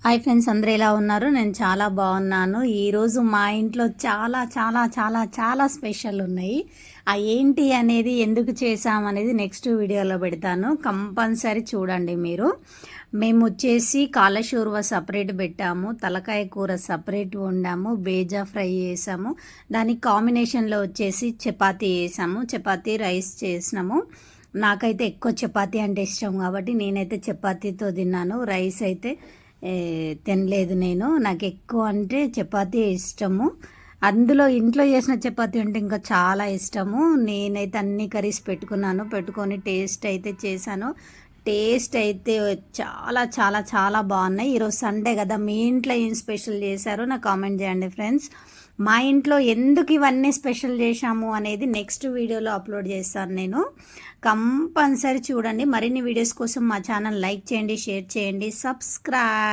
Hi friends, అందరూ ఎలా ఉన్నారు? నేను చాలా బాగున్నాను. ఈరోజు మా ఇంట్లో చాలా చాలా చాలా చాలా స్పెషల్ ఉన్నాయి. ఏంటి అనేది, ఎందుకు చేసామనేది నెక్స్ట్ వీడియోలో పెడతాను. కంపల్సరీ చూడండి మీరు. మేము వచ్చేసి కాలశూర్వ సపరేట్ పెట్టాము, తలకాయ కూర సపరేట్ వండాము, బేజా ఫ్రై చేసాము. దానికి కాంబినేషన్లో వచ్చేసి చపాతీ చేసాము, చపాతీ రైస్ చేసినాము. నాకైతే ఎక్కువ చపాతీ అంటే ఇష్టం కాబట్టి నేనైతే చపాతీతో తిన్నాను. రైస్ అయితే తినలేదు. నాకు ఎక్కువ అంటే చపాతీ ఇష్టము. అందులో ఇంట్లో చేసిన చపాతీ అంటే ఇంకా చాలా ఇష్టము. నేనైతే అన్ని కర్రీస్ పెట్టుకొని టేస్ట్ అయితే చేశాను. టేస్ట్ అయితే చాలా చాలా చాలా బాగున్నాయి. ఈరోజు సండే కదా, మీ ఇంట్లో ఏం స్పెషల్ చేశారో నాకు కామెంట్ చేయండి ఫ్రెండ్స్. మా ఇంట్లో ఎందుకు ఇవన్నీ స్పెషల్ చేశాము అనేది నెక్స్ట్ వీడియోలో అప్లోడ్ చేస్తాను నేను. కంపల్సరీ చూడండి. మరిన్ని వీడియోస్ కోసం మా ఛానల్ లైక్ చేయండి, షేర్ చేయండి, సబ్స్క్రైబ్.